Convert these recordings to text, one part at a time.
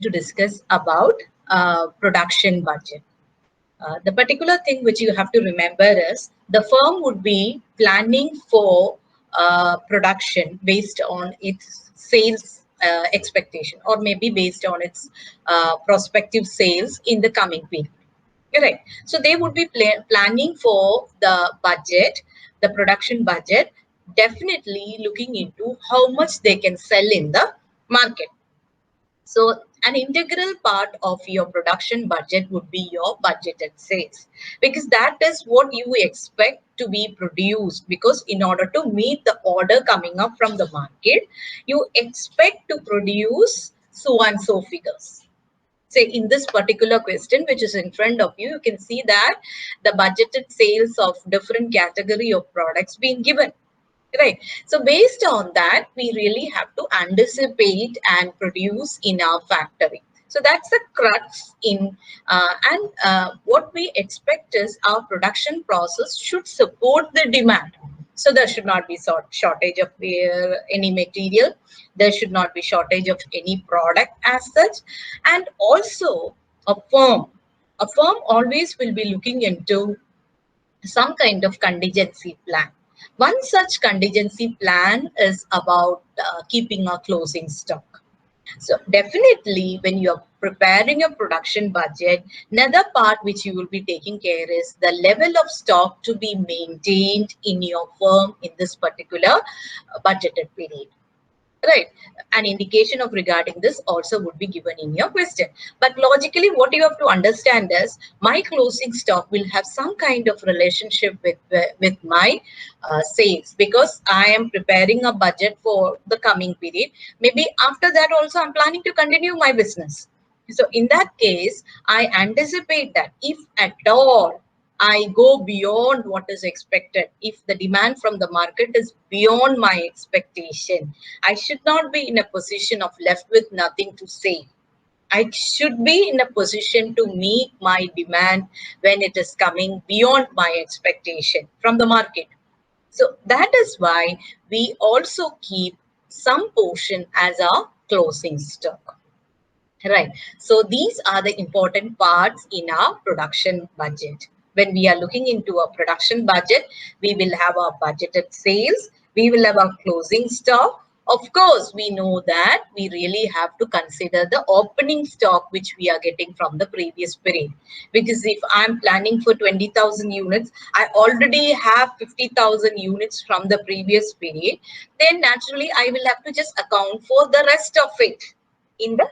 to discuss about production budget. The particular thing which you have to remember is the firm would be planning for production based on its sales expectation, or maybe based on its prospective sales in the coming period. Correct. So they would be planning for the budget, the production budget, definitely looking into how much they can sell in the market. So an integral part of your production budget would be your budgeted sales, because that is what you expect to be produced, because in order to meet the order coming up from the market, you expect to produce so and so figures. Say in this particular question which is in front of you, you can see that the budgeted sales of different category of products being given. Right. So based on that, we really have to anticipate and produce in our factory. So that's the crux in what we expect is our production process should support the demand. So there should not be shortage of any material. There should not be shortage of any product as such. And also a firm always will be looking into some kind of contingency plan. One such contingency plan is about keeping a closing stock. So definitely when you're preparing a production budget, another part which you will be taking care is the level of stock to be maintained in your firm in this particular budgeted period. Right. An indication of regarding this also would be given in your question. But logically, what you have to understand is my closing stock will have some kind of relationship with my sales, because I am preparing a budget for the coming period. Maybe after that also I'm planning to continue my business. So in that case, I anticipate that if at all I go beyond what is expected, if the demand from the market is beyond my expectation, I should not be in a position of left with nothing to say. I should be in a position to meet my demand when it is coming beyond my expectation from the market. So that is why we also keep some portion as our closing stock. Right. So these are the important parts in our production budget. When we are looking into a production budget, we will have our budgeted sales, we will have our closing stock. Of course, we know that we really have to consider the opening stock which we are getting from the previous period. Because if I'm planning for 20,000 units, I already have 50,000 units from the previous period, then naturally I will have to just account for the rest of it in the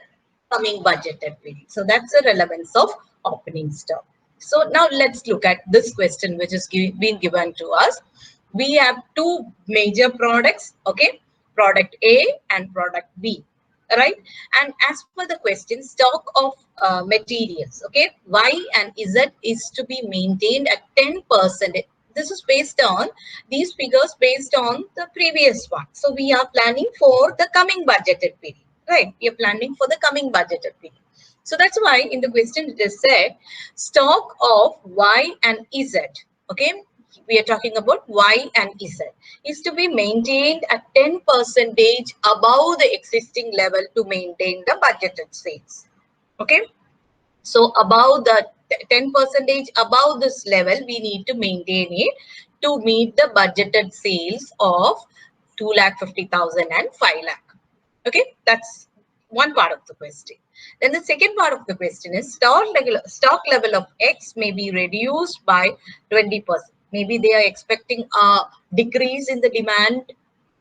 coming budgeted period. So that's the relevance of opening stock. So now let's look at this question which is being given to us. We have two major products, okay, product A and product B, right? And as per the question, stock of materials, okay, Y and Z is to be maintained at 10%. This is based on these figures based on the previous one. So we are planning for the coming budgeted period. Right, we are planning for the coming budgeted period. So that's why in the question it is said stock of Y and Z. Okay, we are talking about Y and Z is to be maintained at 10% above the existing level to maintain the budgeted sales. Okay, so above the 10% above this level, we need to maintain it to meet the budgeted sales of 2,50,000 and 5 lakh. Okay, that's one part of the question. Then the second part of the question is stock level of X may be reduced by 20%. Maybe they are expecting a decrease in the demand,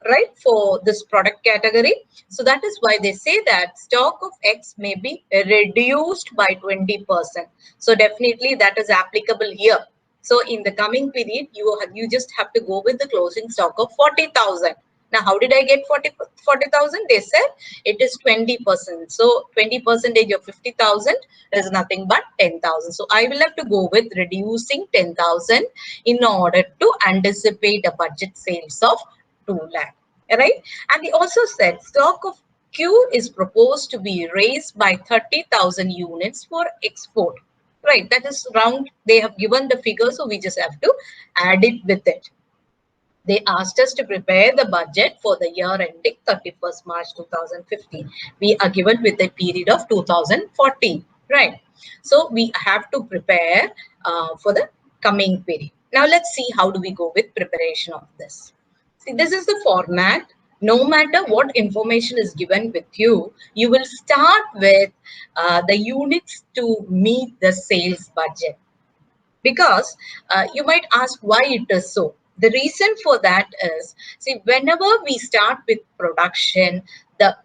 right, for this product category. So that is why they say that stock of X may be reduced by 20%. So definitely that is applicable here. So in the coming period, you just have to go with the closing stock of 40,000. Now, how did I get 40,000? They said it is 20%. So 20% of 50,000 is nothing but 10,000. So I will have to go with reducing 10,000 in order to anticipate a budget sales of 2 lakh. Right? And they also said stock of Q is proposed to be raised by 30,000 units for export. Right? That is round. They have given the figure, so we just have to add it with it. They asked us to prepare the budget for the year ending 31st March 2015. We are given with a period of 2014, right? So we have to prepare for the coming period. Now let's see how do we go with preparation of this. See, this is the format. No matter what information is given with you, you will start with the units to meet the sales budget, because you might ask why it is so. The reason for that is, see, whenever we start with production, the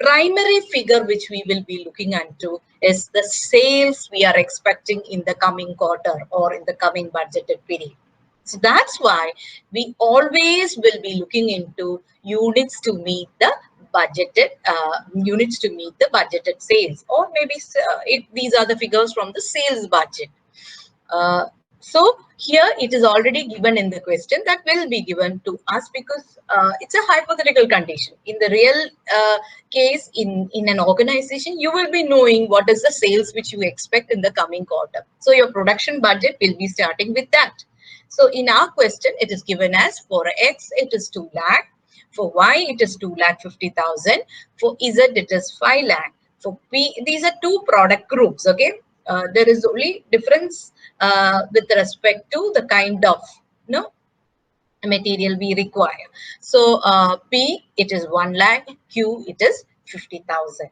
primary figure which we will be looking into is the sales we are expecting in the coming quarter or in the coming budgeted period. So that's why we always will be looking into units to meet the budgeted sales, or maybe these are the figures from the sales budget. So here it is already given in the question that will be given to us, because it's a hypothetical condition. In the real case, in an organization, you will be knowing what is the sales which you expect in the coming quarter. So your production budget will be starting with that. So in our question, it is given as for X, it is 2 lakh. For Y, it is 2,50,000. For Z, it is 5 lakh. For P, these are two product groups, okay? There is only difference with respect to the kind of material we require. So P, it is 1 lakh, Q, it is 50,000.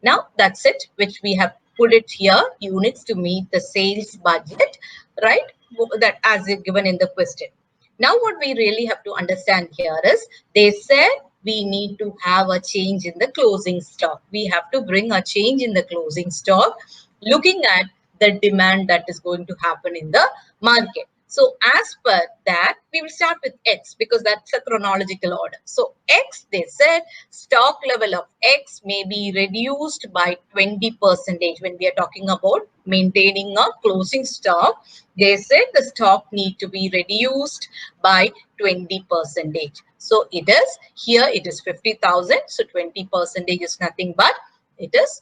Now that's it, which we have put it here, units to meet the sales budget, right? That as given in the question. Now what we really have to understand here is, they said we need to have a change in the closing stock. We have to bring a change in the closing stock, looking at the demand that is going to happen in the market. So as per that, we will start with X, because that's a chronological order. So X, they said stock level of X may be reduced by 20%. When we are talking about maintaining a closing stock, they said the stock need to be reduced by 20%. So it is, here it is 50,000. So 20% is nothing but it is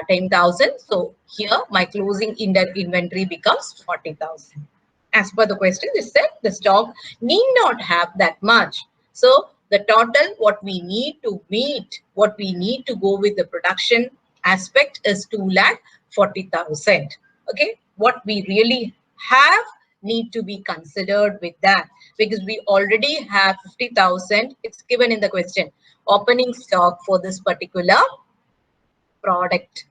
10,000. So here my closing inventory becomes 40,000. As per the question, they said the stock need not have that much. So the total what we need to meet, what we need to go with the production aspect is 2,40,000. Okay, what we really have need to be considered with that, because we already have 50,000. It's given in the question, opening stock for this particular product.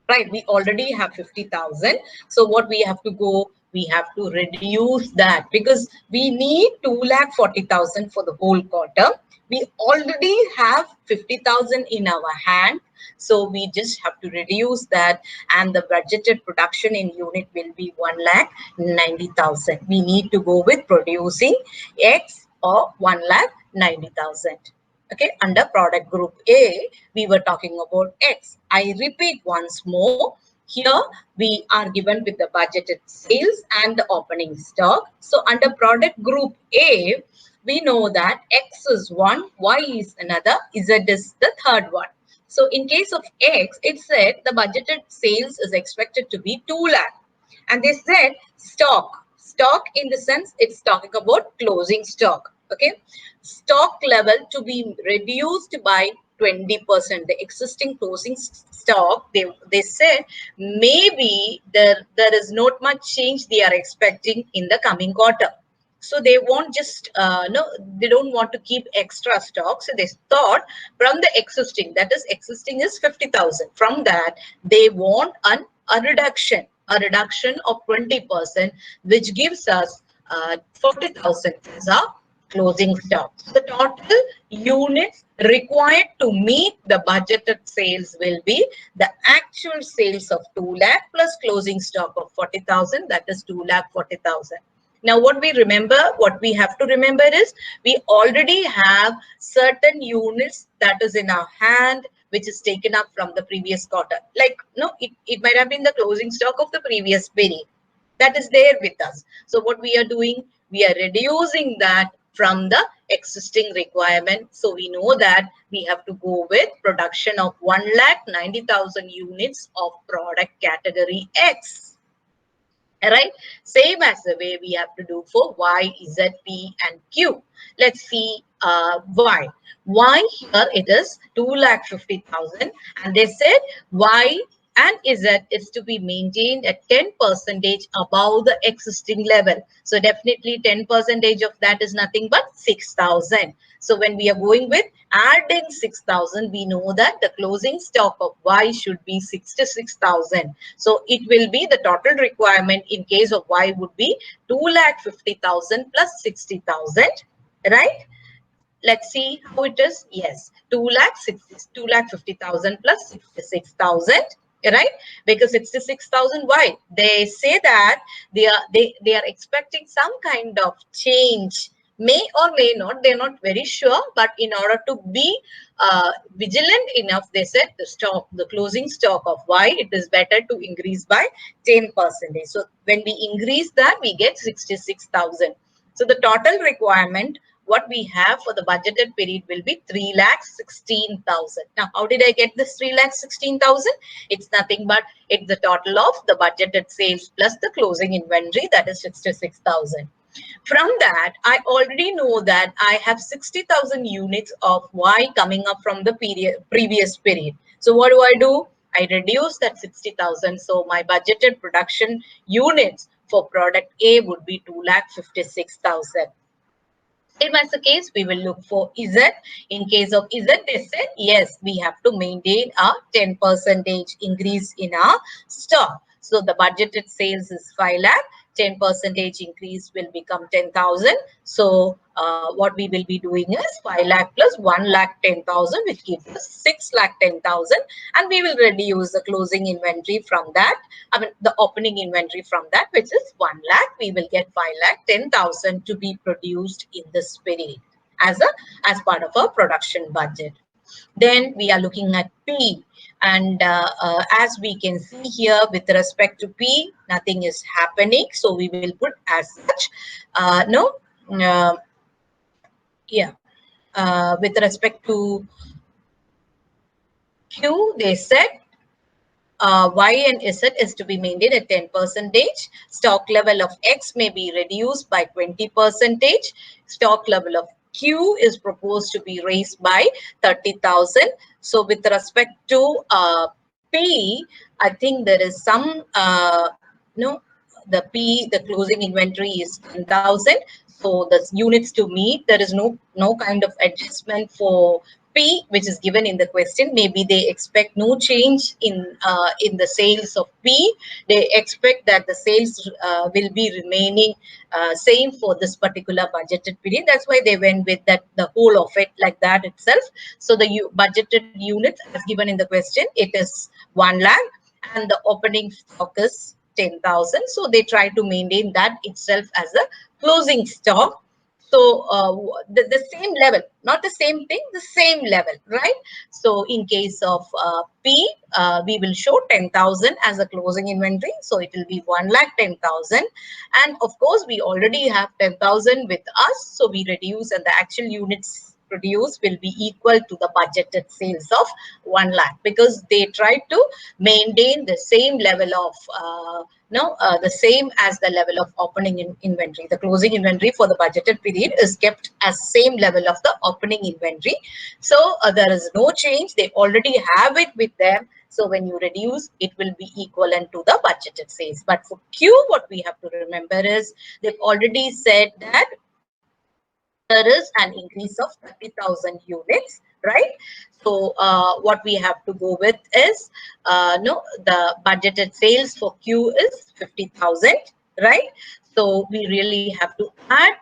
Right, we already have 50,000. So what we have to go, we have to reduce that, because we need 2,40,000 for the whole quarter. We already have 50,000 in our hand. So we just have to reduce that, and the budgeted production in unit will be 1,90,000. We need to go with producing X or 1,90,000. Okay, under product group A, we were talking about X. I repeat once more. Here we are given with the budgeted sales and the opening stock. So under product group A, we know that X is one, Y is another, Z is the third one. So in case of X, it said the budgeted sales is expected to be 2 lakh. And they said stock in the sense it's talking about closing stock. Okay, stock level to be reduced by 20%. The existing closing stock, they said maybe there is not much change they are expecting in the coming quarter. So they won't just no, they don't want to keep extra stock. So they thought from the existing, that is existing is 50,000. From that they want a reduction of 20%, which gives us 40,000 as a closing stock. So the total units required to meet the budgeted sales will be the actual sales of 2 lakh plus closing stock of 40,000, that is 2,40,000. Now what we have to remember is, we already have certain units that is in our hand, which is taken up from the previous quarter. Like, no, it might have been the closing stock of the previous period. That is there with us. So what we are doing, we are reducing that from the existing requirement. So we know that we have to go with production of 1,90,000 units of product category X. Right? Same as the way we have to do for Y, Z, P and Q. Let's see Y. Y here it is 2,50,000 and they said Y and Z is to be maintained at 10% above the existing level. So definitely 10% of that is nothing but 6,000. So when we are going with adding 6,000, we know that the closing stock of Y should be 66,000. So it will be the total requirement in case of Y would be 2,50,000 plus 60,000, right? Let's see how it is. Yes, 2,50,000 plus 66,000, right? Because 66,000, why? They say that they are expecting some kind of change. May or may not, they're not very sure, but in order to be vigilant enough, they said the closing stock of Y, it is better to increase by 10%. So when we increase that, we get 66,000. So the total requirement what we have for the budgeted period will be 3,16,000. Now, how did I get this 3,16,000? It's nothing but it's the total of the budgeted sales plus the closing inventory, that is 66,000. From that, I already know that I have 60,000 units of Y coming up from the previous period. So what do? I reduce that 60,000. So my budgeted production units for product A would be 2,56,000. Same as the case, we will look for Z. In case of Z, they said, yes, we have to maintain a 10% increase in our stock. So the budgeted sales is 5 lakh. 10% increase will become 10,000. So what we will be doing is 5 lakh plus 1 lakh 10,000, which gives us 6 lakh 10,000. And we will reduce the closing inventory from that. I mean, the opening inventory from that, which is 1 lakh. We will get 5 lakh 10,000 to be produced in this period as part of our production budget. Then we are looking at P. And as we can see here, with respect to P, nothing is happening. So we will put as such. No, yeah. With respect to Q, they said Y and Z is to be maintained at 10%. Stock level of X may be reduced by 20%. Stock level of Q is proposed to be raised by 30,000. So with respect to P, I think there is some, no, the P, the closing inventory is 10,000. So the units to meet, there is no kind of adjustment for P, which is given in the question. Maybe they expect no change in the sales of P. They expect that the sales will be remaining same for this particular budgeted period. That's why they went with that the whole of it like that itself. So the budgeted units as given in the question, it is 1 lakh and the opening stock is 10,000. So they try to maintain that itself as a closing stock. So the same level, not the same thing, the same level, right? So in case of P, we will show 10,000 as a closing inventory. So it will be 1 lakh 10,000. And of course, we already have 10,000 with us. So we reduce and the actual units produced will be equal to the budgeted sales of 1 lakh because they try to maintain the same level of the same as the level of opening inventory. The closing inventory for the budgeted period is kept as same level of the opening inventory. So there is no change. They already have it with them. So when you reduce, it will be equivalent to the budgeted sales. But for Q, what we have to remember is they've already said that there is an increase of 30,000 units, right? So what we have to go with is, no, the budgeted sales for Q is 50,000, right? So we really have to add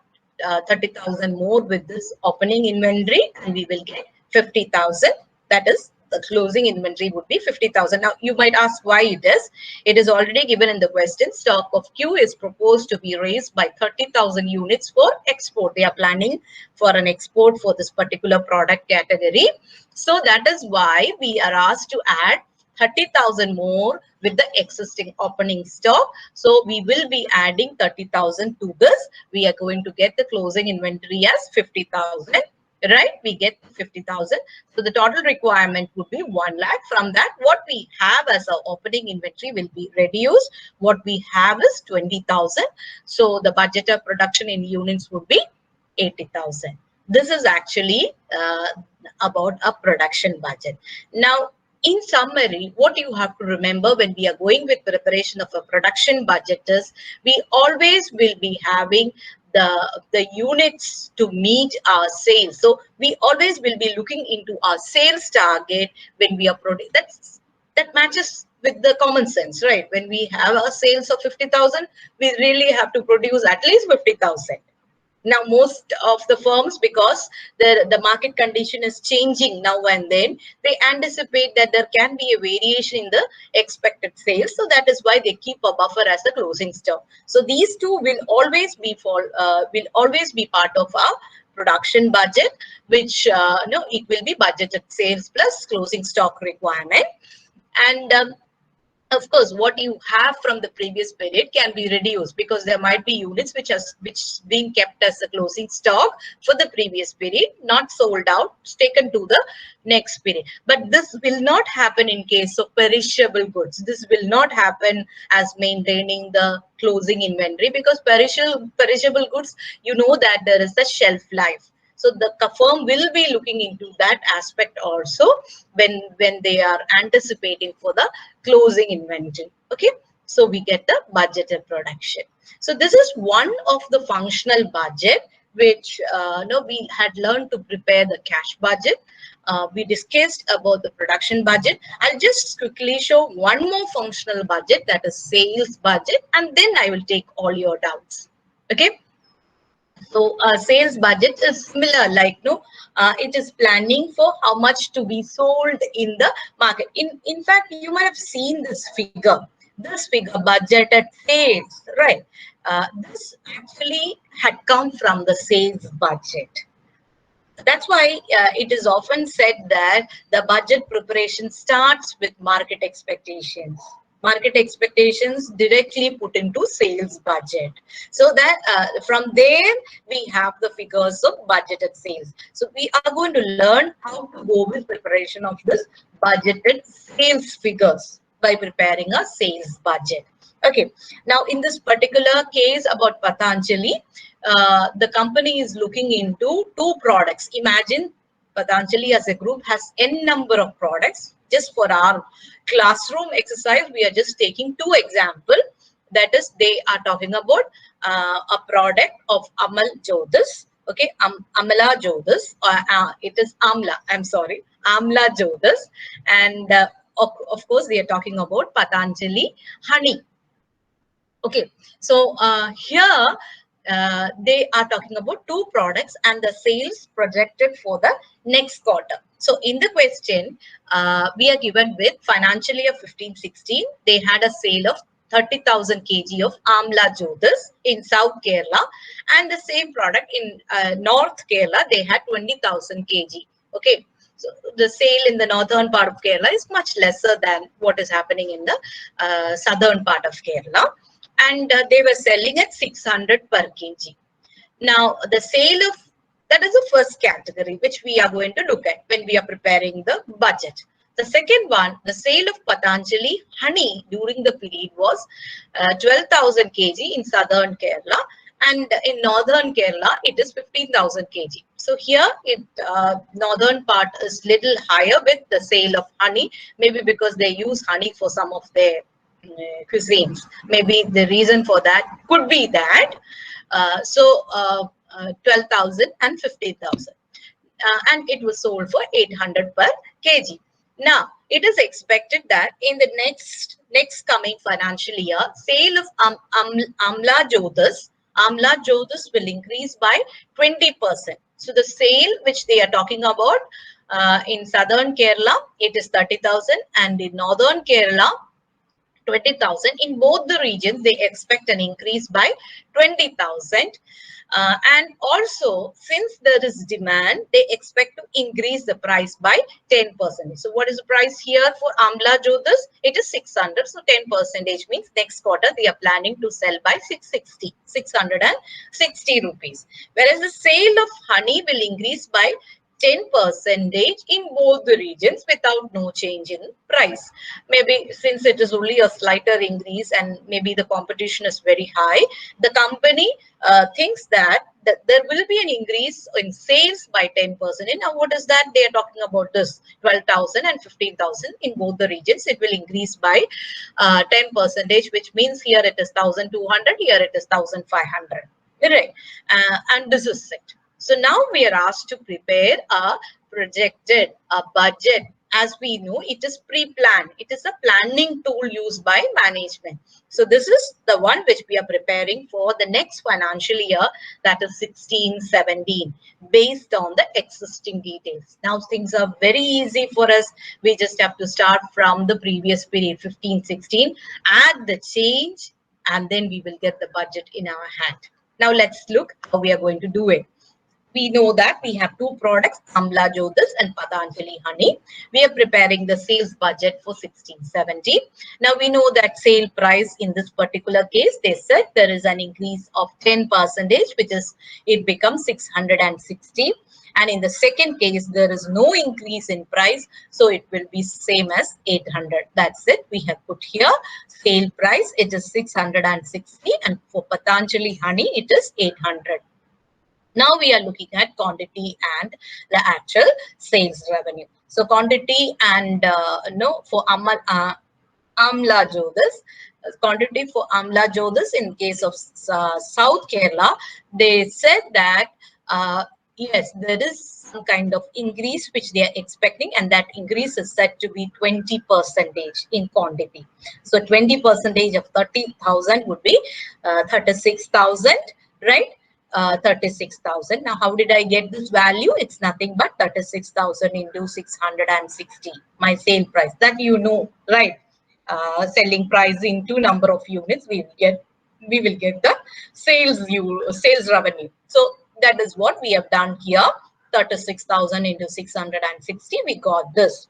30,000 more with this opening inventory and we will get 50,000. That is the closing inventory would be 50,000. Now you might ask why it is. It is already given in the question. Stock of Q is proposed to be raised by 30,000 units for export. They are planning for an export for this particular product category. So that is why we are asked to add 30,000 more with the existing opening stock. So we will be adding 30,000 to this. We are going to get the closing inventory as 50,000. right? We get 50,000. So the total requirement would be 1 lakh. From that, what we have as our opening inventory will be reduced. What we have is 20,000. So the budgeted production in units would be 80,000. This is actually about a production budget. Now, in summary, what you have to remember when we are going with preparation of a production budget is we always will be having the units to meet our sales. So we always will be looking into our sales target when we are producing. That matches with the common sense, right? When we have our sales of 50,000, we really have to produce at least 50,000. Now most of the firms, because the market condition is changing now and then, they anticipate that there can be a variation in the expected sales, so that is why they keep a buffer as the closing stock. So these two will always be part of our production budget, which no, it will be budgeted sales plus closing stock requirement. And of course, what you have from the previous period can be reduced, because there might be units which being kept as a closing stock for the previous period, not sold out, taken to the next period. But this will not happen in case of perishable goods. This will not happen as maintaining the closing inventory, because perishable goods, you know that there is a shelf life. So the firm will be looking into that aspect also when they are anticipating for the closing inventory. Okay, so we get the budgeted production. So this is one of the functional budget which no, we had learned to prepare the cash budget. We discussed about the production budget. I'll just quickly show one more functional budget, that is sales budget, and then I will take all your doubts. Okay. So sales budget is similar, like no, it is planning for how much to be sold in the market. In fact, you might have seen this figure, budgeted sales, right? This actually had come from the sales budget. That's why it is often said that the budget preparation starts with market expectations. Market expectations directly put into sales budget. So that from there we have the figures of budgeted sales. So we are going to learn how to go with preparation of this budgeted sales figures by preparing a sales budget. Okay, now in this particular case about Patanjali, the company is looking into two products. Imagine Patanjali as a group has n number of products. Just for our classroom exercise, we are just taking two examples. That is, they are talking about a product of Amal Jyotis. Okay, Amala Jyotis. It is Amla. I'm sorry, Amla Jyotis. And of course, they are talking about Patanjali honey. Okay, so here they are talking about two products and the sales projected for the next quarter. So in the question, we are given with financial year 15-16, they had a sale of 30,000 kg of Amla Jyotis in South Kerala, and the same product in North Kerala, they had 20,000 kg. Okay, so the sale in the northern part of Kerala is much lesser than what is happening in the southern part of Kerala. And they were selling at 600 per kg. Now, the sale of, that is the first category which we are going to look at when we are preparing the budget. The second one, the sale of Patanjali honey during the period was 12,000 kg in southern Kerala, and in northern Kerala it is 15,000 kg. So here northern part is little higher with the sale of honey, maybe because they use honey for some of their cuisines. Maybe the reason for that could be that. 12,000 and 15,000. And it was sold for 800 per kg. Now, it is expected that in the next coming financial year, sale of Amla Jyotis will increase by 20%. So the sale which they are talking about in southern Kerala, it is 30,000, and in northern Kerala, 20,000. In both the regions, they expect an increase by 20,000. And also, since there is demand, they expect to increase the price by 10%. So what is the price here for Amla Jyotis? It is 600. So 10% means next quarter they are planning to sell by 660 rupees. Whereas the sale of honey will increase by 10% in both the regions without no change in price. Maybe since it is only a slighter increase and maybe the competition is very high, the company thinks that there will be an increase in sales by 10%. And now what is that? They are talking about this 12,000 and 15,000 in both the regions. It will increase by 10%, which means here it is 1,200, here it is 1,500. Correct. And this is it. So now we are asked to prepare a projected a budget. As we know, it is pre-planned. It is a planning tool used by management. So this is the one which we are preparing for the next financial year, that is 16-17, based on the existing details. Now things are very easy for us. We just have to start from the previous period, 15-16, add the change, and then we will get the budget in our hand. Now let's look how we are going to do it. We know that we have two products, Amla Jyotis and Patanjali Honey. We are preparing the sales budget for 16-17. Now we know that sale price in this particular case, they said there is an increase of 10%, which is, it becomes 660. And in the second case, there is no increase in price. So it will be same as 800. That's it. We have put here sale price. It is 660. And for Patanjali Honey, it is 800. Now we are looking at quantity and the actual sales revenue. So quantity and for Amla Jyotis, quantity for Amla Jyotis in case of South Kerala, they said that yes, there is some kind of increase which they are expecting, and that increase is said to be 20% in quantity. So 20% of 30,000 would be 36,000, right? 36,000. Now, how did I get this value? It's nothing but 36,000 into 660, my sale price. That you know, right? Selling price into number of units, we will get the sales revenue. So that is what we have done here. 36,000 into 660, we got this.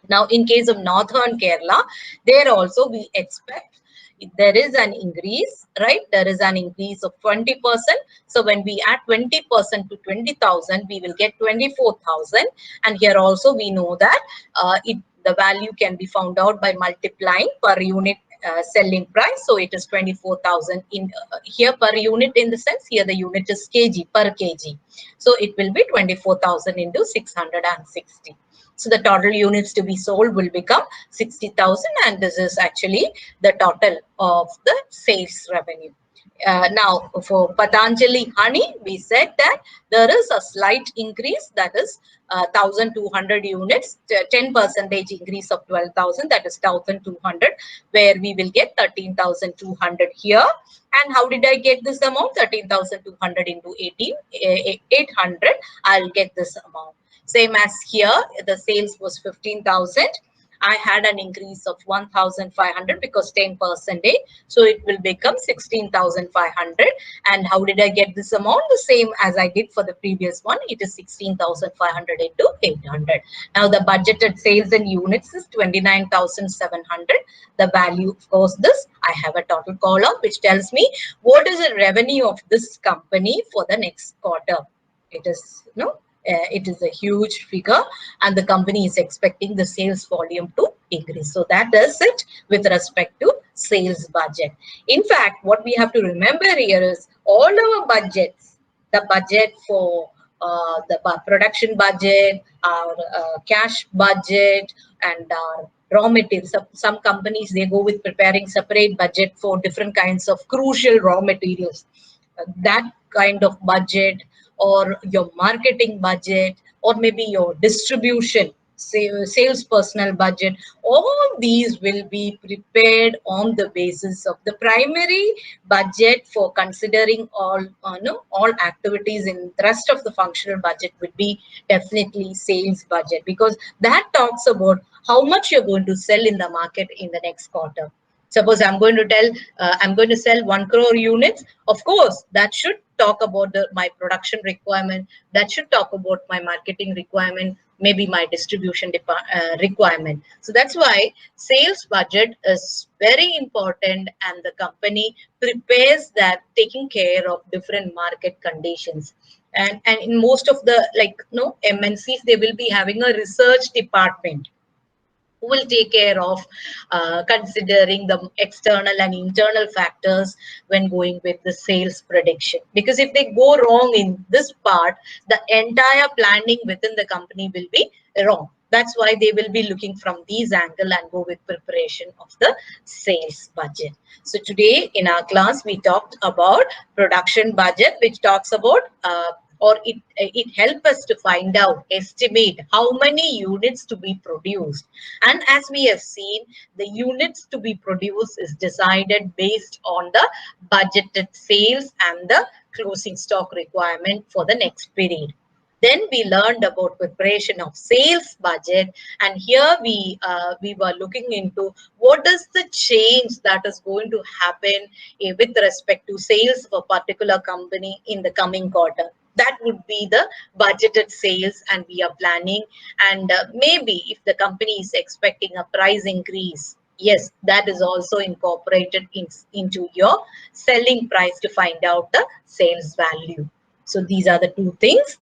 Now, in case of Northern Kerala, there also we expect there is an increase, right? There is an increase of 20%. So when we add 20% to 20,000, we will get 24,000. And here also we know that the value can be found out by multiplying per unit selling price. So it is 24,000 in here per unit, in the sense here the unit is kg per kg. So it will be 24,000 into 660. So the total units to be sold will become 60,000, and this is actually the total of the sales revenue. Now for Patanjali Honey, we said that there is a slight increase, that is 1,200 units, 10% increase of 12,000, that is 1,200, where we will get 13,200 here. And how did I get this amount? 13,200 into 800, I'll get this amount. Same as here, the sales was 15,000. I had an increase of 1,500 because 10%. So it will become 16,500. And how did I get this amount? The same as I did for the previous one. It is 16,500 into 800. Now the budgeted sales in units is 29,700. The value, of course, this, I have a total column which tells me what is the revenue of this company for the next quarter. It is, it is a huge figure, and the company is expecting the sales volume to increase. So that is it with respect to sales budget. In fact, what we have to remember here is all our budgets, the budget for the production budget, our cash budget, and our raw materials. Some companies, they go with preparing separate budget for different kinds of crucial raw materials. That kind of budget, or your marketing budget, or maybe your distribution, sales personnel budget, all these will be prepared on the basis of the primary budget for considering all activities. In the rest of the functional budget would be definitely sales budget, because that talks about how much you're going to sell in the market in the next quarter. Suppose I'm going to tell, I'm going to sell 1 crore units. Of course, that should talk about my production requirement. That should talk about my marketing requirement, maybe my distribution requirement. So that's why sales budget is very important, and the company prepares that, taking care of different market conditions. And in most of the, like, MNCs, they will be having a research department who will take care of considering the external and internal factors when going with the sales prediction. Because if they go wrong in this part, the entire planning within the company will be wrong. That's why they will be looking from these angle and go with preparation of the sales budget. So today in our class, we talked about production budget, which talks about or it helps us to find out, estimate how many units to be produced. And as we have seen, the units to be produced is decided based on the budgeted sales and the closing stock requirement for the next period. Then we learned about preparation of sales budget, and here we were looking into what is the change that is going to happen with respect to sales of a particular company in the coming quarter. That would be the budgeted sales, and we are planning. And maybe if the company is expecting a price increase, yes, that is also incorporated into your selling price to find out the sales value. So these are the two things